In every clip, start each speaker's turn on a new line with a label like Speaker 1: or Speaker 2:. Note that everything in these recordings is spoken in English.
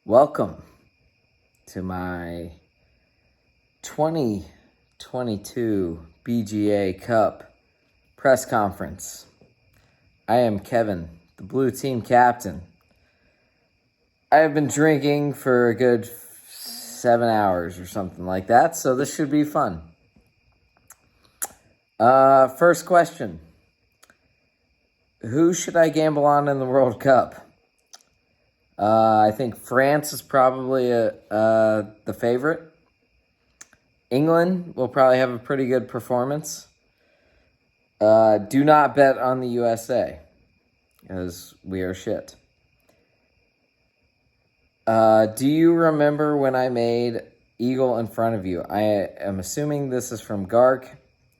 Speaker 1: Welcome to my 2022 BGA Cup press conference. I am Kevin, the blue team captain. I have been drinking for a good 7 hours or something like that, so this should be fun. First question. Who should I gamble on in the World Cup? I think France is probably the favorite. England will probably have a pretty good performance. Do not bet on the USA, because we are shit. Do you remember when I made Eagle in front of you? I am assuming this is from Gark.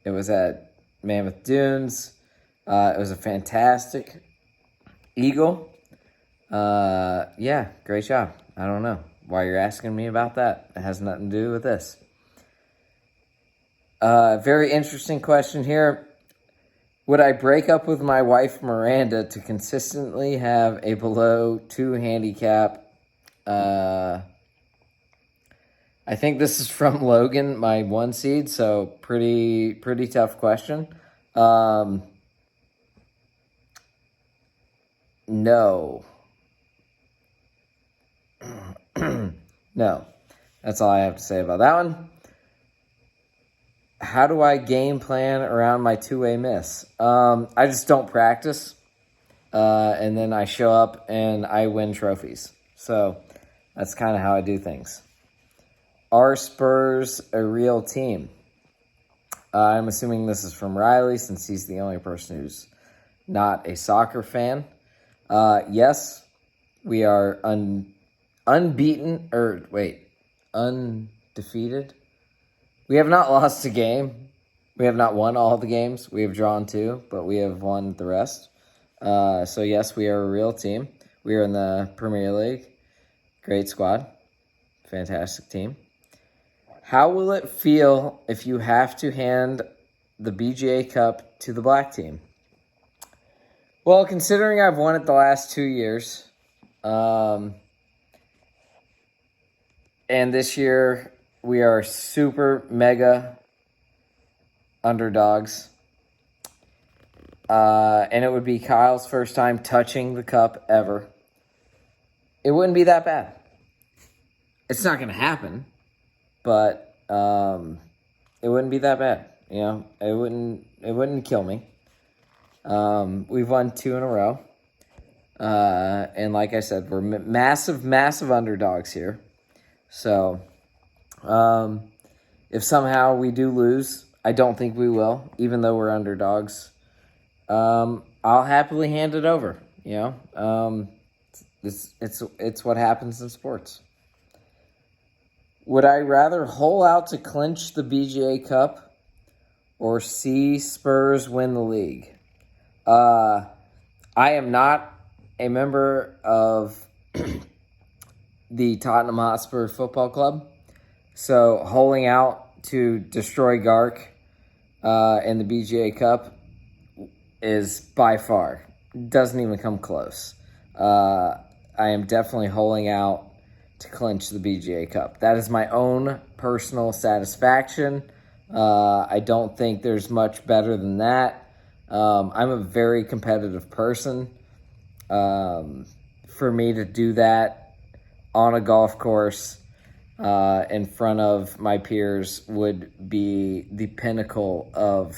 Speaker 1: It was at Mammoth Dunes. It was a fantastic Eagle. Yeah, great job. I don't know why you're asking me about that. It has nothing to do with this. Very interesting question here. Would I break up with my wife, Miranda, to consistently have a below 2 handicap? I think this is from Logan, my 1 seed, so pretty tough question. No. No. That's all I have to say about that one. How do I game plan around my two-way miss? I just don't practice. And then I show up and I win trophies. So that's kind of how I do things. Are Spurs a real team? I'm assuming this is from Riley, since he's the only person who's not a soccer fan. Yes, we are undefeated. We have not lost a game. We have not won all the games. We have drawn 2, but we have won the rest. So yes, we are a real team. We are in the Premier League. Great squad. Fantastic team. How will it feel if you have to hand the BGA Cup to the black team? Well, considering I've won it the last 2 years, and this year we are super mega underdogs, and it would be Kyle's first time touching the cup ever, it wouldn't be that bad. It's not going to happen, but it wouldn't be that bad. You know, it wouldn't kill me. We've won 2 in a row. And like I said, we're massive underdogs here. So, if somehow we do lose, I don't think we will, even though we're underdogs, I'll happily hand it over, you know? It's what happens in sports. Would I rather hole out to clinch the BGA Cup or see Spurs win the league? I am not a member of the Tottenham Hotspur Football Club, so holding out to destroy Gark in the BGA Cup is by far, doesn't even come close. I am definitely holding out to clinch the BGA Cup. That is my own personal satisfaction. I don't think there's much better than that. I'm a very competitive person. For me to do that on a golf course in front of my peers would be the pinnacle of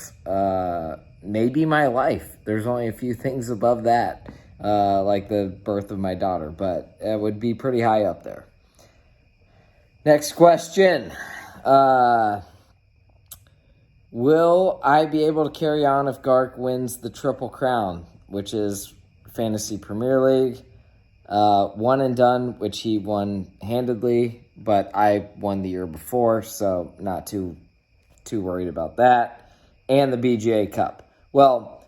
Speaker 1: maybe my life. There's only a few things above that, like the birth of my daughter, but it would be pretty high up there. Next question. Will I be able to carry on if Gark wins the Triple Crown, which is Fantasy Premier League? One and done, which he won handedly, but I won the year before, so not too worried about that. And the BGA Cup. Well,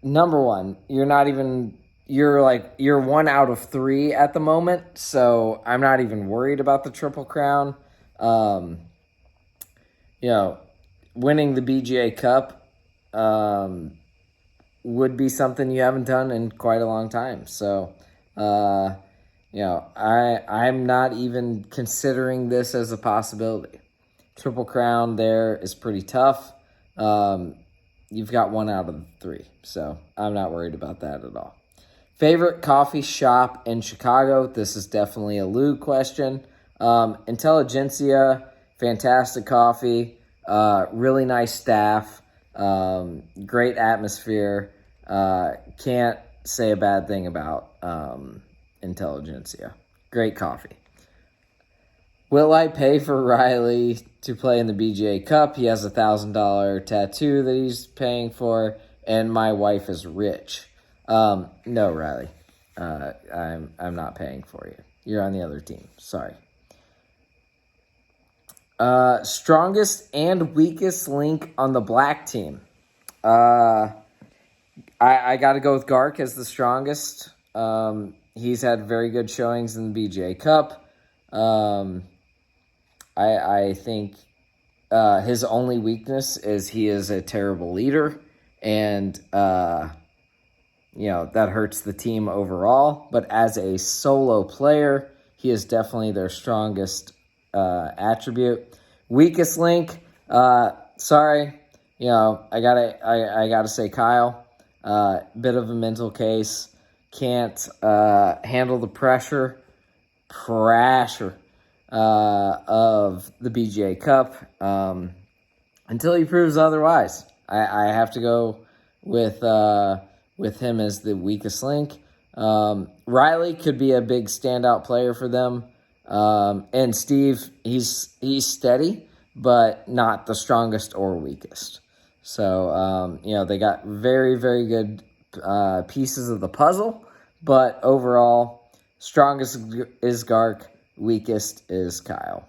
Speaker 1: number one, you're 1 out of 3 at the moment, so I'm not even worried about the Triple Crown. You know, winning the BGA Cup would be something you haven't done in quite a long time. So I'm not even considering this as a possibility. Triple Crown there is pretty tough. You've got 1 out of 3, so I'm not worried about that at all. Favorite coffee shop in Chicago? This is definitely a Lou question. Intelligentsia, fantastic coffee, really nice staff, great atmosphere. Can't say a bad thing about Intelligentsia. Great coffee. Will I pay for Riley to play in the BGA Cup? He has a $1,000 tattoo that he's paying for, and my wife is rich. No, Riley. I'm not paying for you. You're on the other team. Sorry. Strongest and weakest link on the black team. I got to go with Gark as the strongest. He's had very good showings in the BGA Cup. I think his only weakness is he is a terrible leader, and that hurts the team overall. But as a solo player, he is definitely their strongest attribute. Weakest link, sorry, I gotta say Kyle. Bit of a mental case, can't handle the pressure of the BGA Cup until he proves otherwise. I have to go with him as the weakest link. Riley could be a big standout player for them, and Steve, he's steady, but not the strongest or weakest. So they got very, very good pieces of the puzzle, but overall, strongest is Gark. Weakest is Kyle.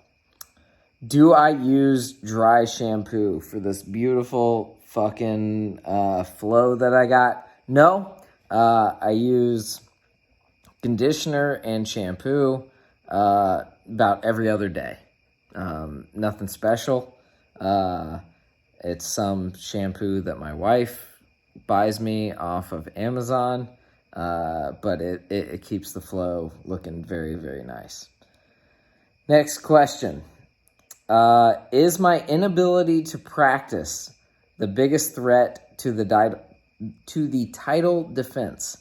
Speaker 1: Do I use dry shampoo for this beautiful fucking flow that I got? No. I use conditioner and shampoo about every other day. Nothing special. It's some shampoo that my wife buys me off of Amazon, but it keeps the flow looking very, very nice. Next question. Is my inability to practice the biggest threat to the title defense?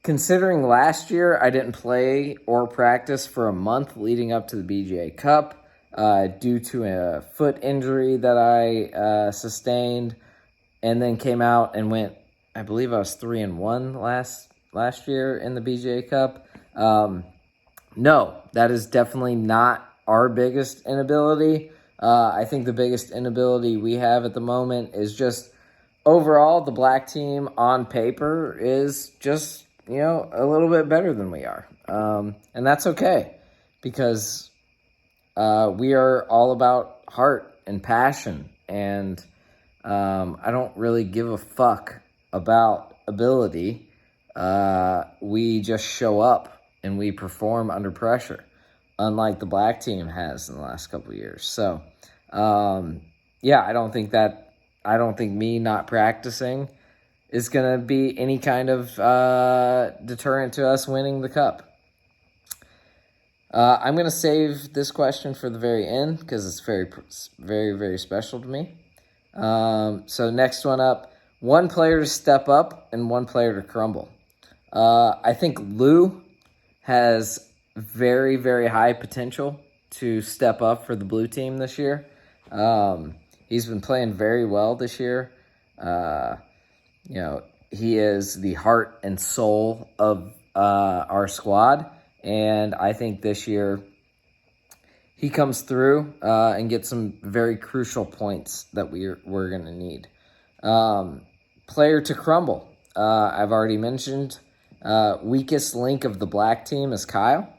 Speaker 1: Considering last year I didn't play or practice for a month leading up to the BGA Cup due to a foot injury that I sustained, and then came out and went, I believe I was 3-1 last year in the BGA Cup. No, that is definitely not our biggest inability. I think the biggest inability we have at the moment is just overall the black team on paper is just, a little bit better than we are. And that's okay, because we are all about heart and passion, and I don't really give a fuck about ability. We just show up and we perform under pressure, unlike the black team has in the last couple of years. So, I don't think me not practicing is going to be any kind of deterrent to us winning the cup. I'm going to save this question for the very end because it's very, very, very special to me. So next one up, one player to step up and one player to crumble. I think Lou has very, very high potential to step up for the blue team this year. He's been playing very well this year. He is the heart and soul of our squad, and I think this year he comes through and gets some very crucial points that we're going to need. Player to crumble. I've already mentioned weakest link of the black team is Kyle.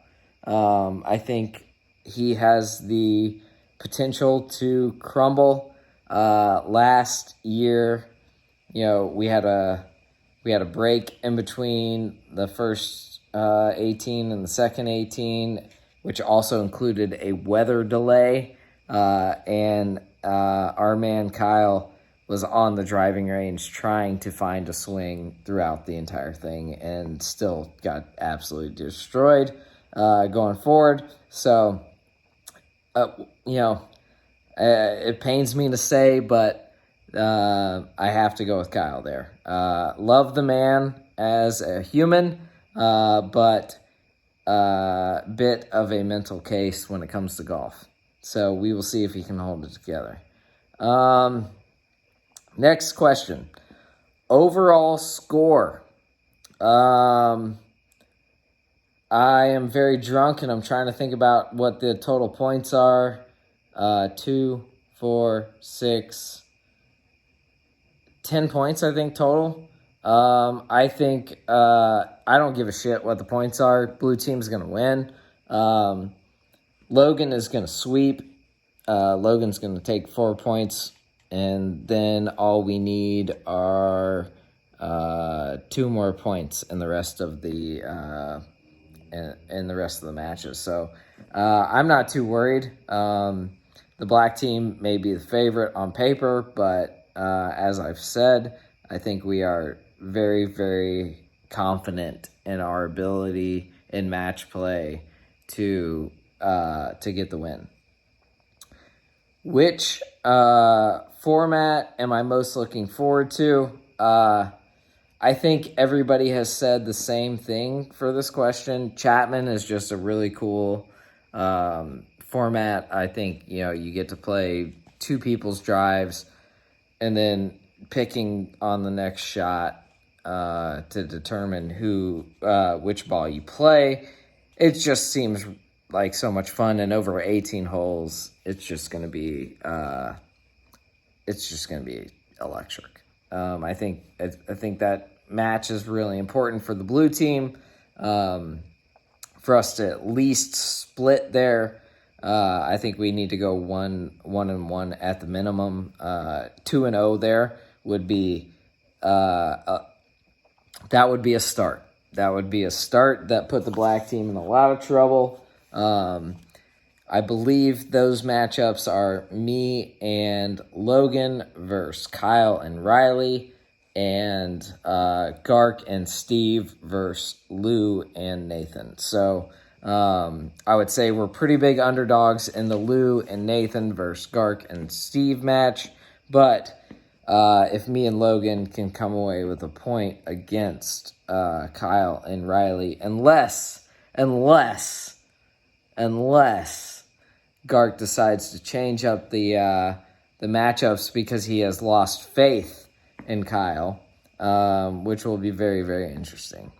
Speaker 1: I think he has the potential to crumble. Last year, we had a break in between the first 18 and the second 18, which also included a weather delay. And our man Kyle was on the driving range trying to find a swing throughout the entire thing and still got absolutely destroyed going forward. So, it pains me to say, but I have to go with Kyle there. Love the man as a human, but bit of a mental case when it comes to golf. So we will see if he can hold it together. Next question. Overall score. I am very drunk and I'm trying to think about what the total points are. 2, 4, 6, 10 points, I think, total. I think I don't give a shit what the points are. Blue team's going to win. Logan is going to sweep. Logan's going to take 4 points. And then all we need are 2 more points in the rest of the matches. So I'm not too worried. The black team may be the favorite on paper, but as I've said, I think we are very, very confident in our ability in match play to get the win. Which format am I most looking forward to? I think everybody has said the same thing for this question. Chapman is just a really cool format. I think, you get to play 2 people's drives and then picking on the next shot to determine which ball you play. It just seems like so much fun, and over 18 holes, it's just going to be electric. I think that match is really important for the blue team. For us to at least split there, I think we need to go 1-1 at the minimum. 2-0 there would be that would be a start. That would be a start that put the black team in a lot of trouble. I believe those matchups are me and Logan versus Kyle and Riley, and Gark and Steve versus Lou and Nathan. So I would say we're pretty big underdogs in the Lou and Nathan versus Gark and Steve match. But if me and Logan can come away with a point against Kyle and Riley, unless Gark decides to change up the matchups because he has lost faith in Kyle, which will be very, very interesting.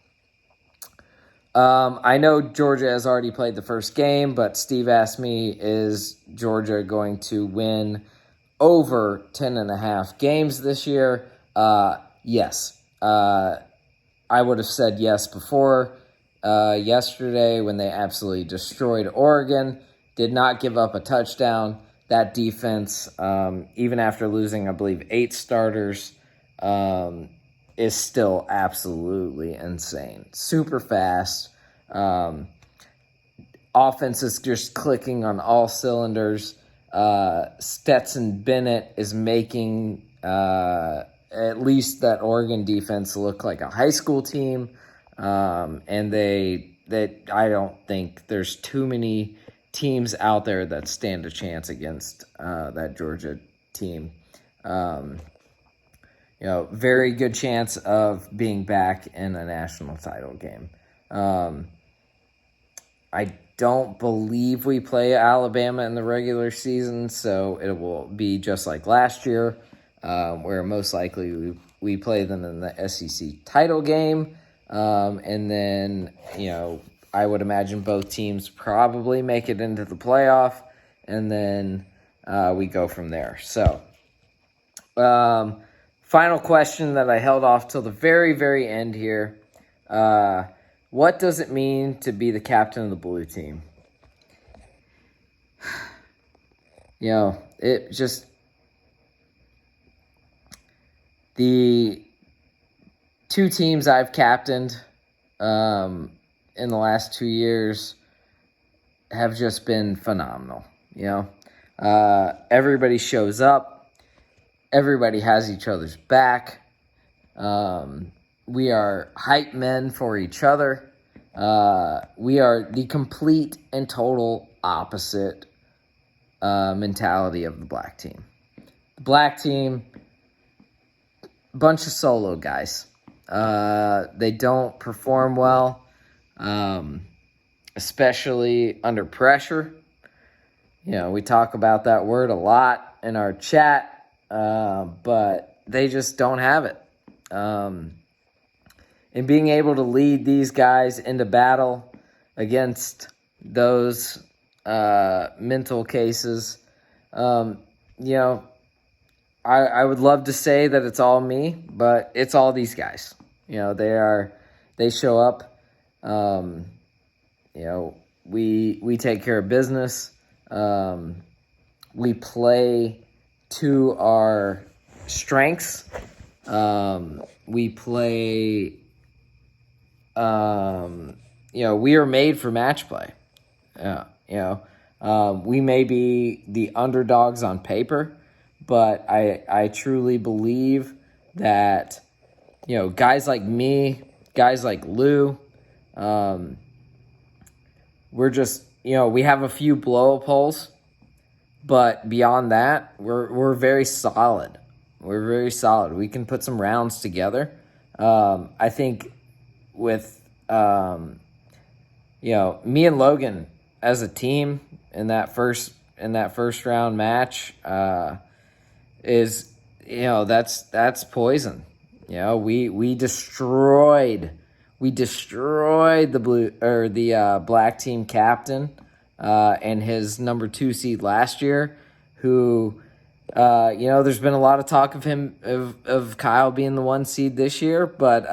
Speaker 1: I know Georgia has already played the first game, but Steve asked me, is Georgia going to win over 10.5 games this year? Yes. I would have said yes before yesterday when they absolutely destroyed Oregon. Did not give up a touchdown. That defense, even after losing, I believe, 8 starters, is still absolutely insane. Super fast. Offense is just clicking on all cylinders. Stetson Bennett is making at least that Oregon defense look like a high school team. And I don't think there's too many teams out there that stand a chance against that Georgia team. Very good chance of being back in a national title game. I don't believe we play Alabama in the regular season, so it will be just like last year, where most likely we play them in the SEC title game. And then, I would imagine both teams probably make it into the playoff, and then we go from there. So, final question that I held off till the very, very end here. What does it mean to be the captain of the blue team? It just... The 2 teams I've captained in the last 2 years have just been phenomenal. Everybody shows up. Everybody has each other's back. We are hype men for each other. We are the complete and total opposite mentality of the black team. The black team, bunch of solo guys. They don't perform well, especially under pressure. We talk about that word a lot in our chat, but they just don't have it. And being able to lead these guys into battle against those mental cases, I would love to say that it's all me, but it's all these guys. They show up. We take care of business. We play to our strengths. We play, we are made for match play. We may be the underdogs on paper, but I truly believe that, guys like me, guys like Lou, we're just, we have a few blow-up holes, but beyond that, we're very solid. We're very solid. We can put some rounds together. I think with, me and Logan as a team in that first round match, is, that's poison. We destroyed the black team captain, and his number 2 seed last year, who, there's been a lot of talk of him, of Kyle being the 1 seed this year, but,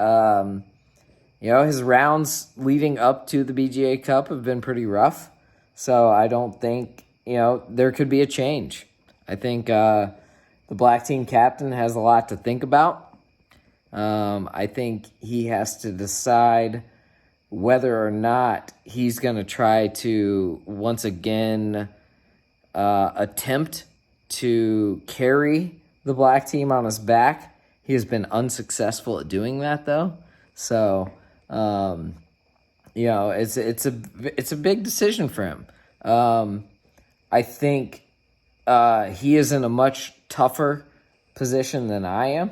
Speaker 1: his rounds leading up to the BGA Cup have been pretty rough. So I don't think, there could be a change. I think the black team captain has a lot to think about. I think he has to decide whether or not he's going to try to once again attempt to carry the black team on his back. He has been unsuccessful at doing that, though. So, it's a big decision for him. I think he is in a much tougher position than I am.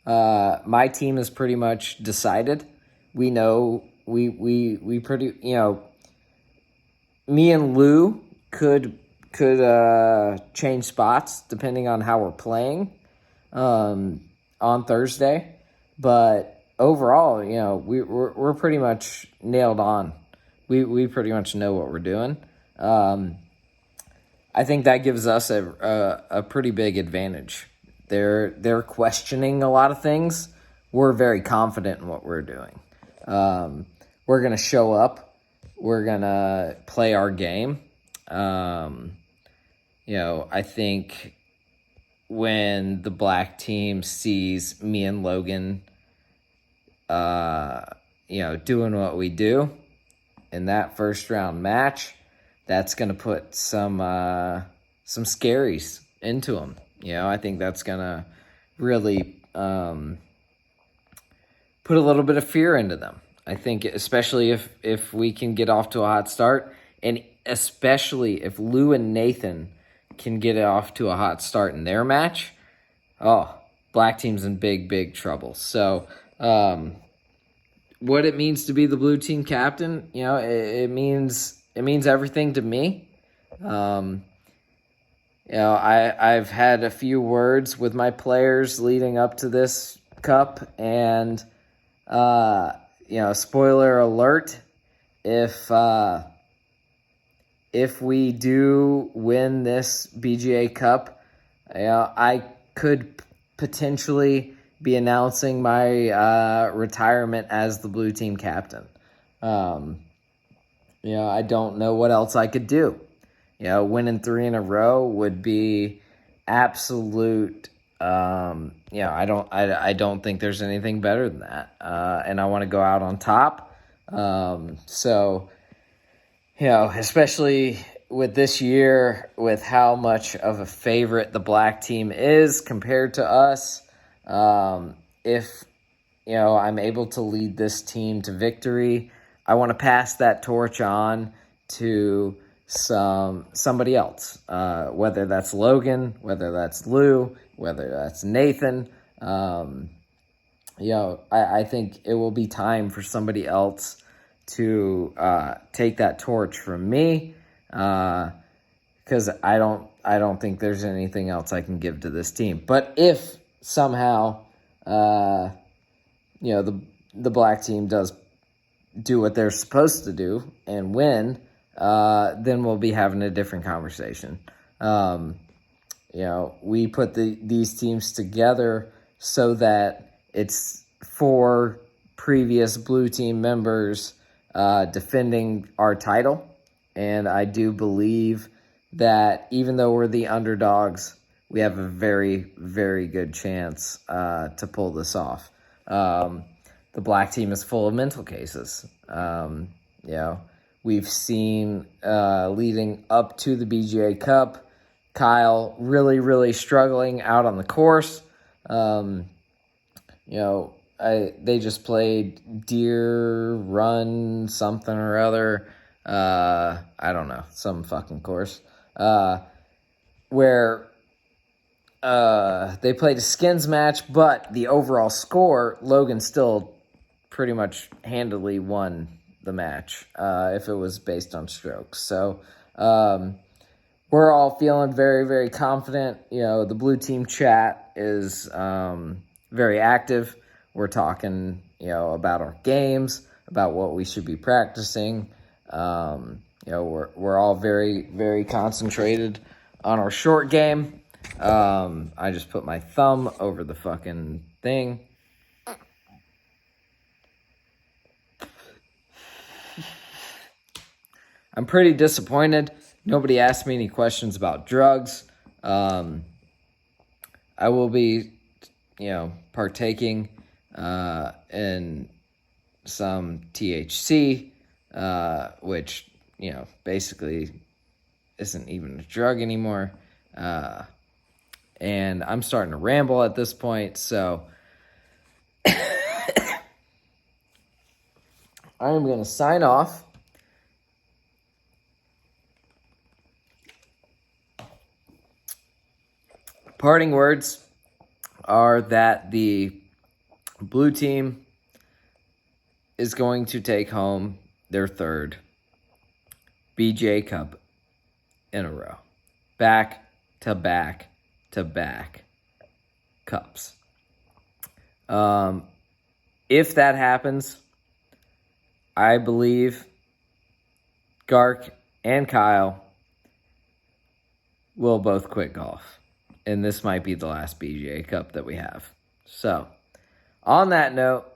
Speaker 1: My team is pretty much decided. We know we pretty, me and Lou could change spots depending on how we're playing on Thursday, but overall, we're pretty much nailed on. We pretty much know what we're doing. I think that gives us a pretty big advantage. They're questioning a lot of things. We're very confident in what we're doing. We're gonna show up. We're gonna play our game. I think when the black team sees me and Logan, doing what we do in that first round match, that's going to put some scaries into them. I think that's going to really put a little bit of fear into them. I think especially if we can get off to a hot start, and especially if Lou and Nathan can get off to a hot start in their match, black team's in big, big trouble. So, what it means to be the blue team captain, it means everything to me. I've had a few words with my players leading up to this cup, and spoiler alert, if we do win this BGA Cup, I could potentially be announcing my retirement as the blue team captain. I don't know what else I could do. Winning 3 in a row would be absolute. I don't think there's anything better than that. And I want to go out on top. Especially with this year, with how much of a favorite the black team is compared to us, if I'm able to lead this team to victory, I want to pass that torch on to somebody else, whether that's Logan, whether that's Lou, whether that's Nathan. I think it will be time for somebody else to take that torch from me, because I don't think there's anything else I can give to this team. But if somehow the black team does do what they're supposed to do and win, then we'll be having a different conversation. We put these teams together so that it's 4 previous blue team members defending our title. And I do believe that even though we're the underdogs, we have a very, very good chance to pull this off. The black team is full of mental cases. We've seen leading up to the BGA Cup, Kyle really, really struggling out on the course. They just played Deer Run something or other. I don't know, some fucking course. Where they played a skins match, but the overall score, Logan still pretty much handily won the match if it was based on strokes. So we're all feeling very, very confident. The blue team chat is very active. We're talking, about our games, about what we should be practicing. We're all very, very concentrated on our short game. I just put my thumb over the fucking thing. I'm pretty disappointed. Nobody asked me any questions about drugs. I will be, partaking in some THC, which, basically isn't even a drug anymore. And I'm starting to ramble at this point, so I am going to sign off. Parting words are that the blue team is going to take home their 3rd BGA Cup in a row. Back to back to back cups. If that happens, I believe Gark and Kyle will both quit golf. And this might be the last BGA Cup that we have. So, on that note,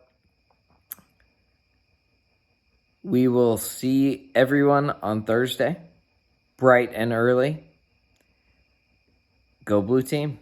Speaker 1: we will see everyone on Thursday, bright and early. Go Blue Team.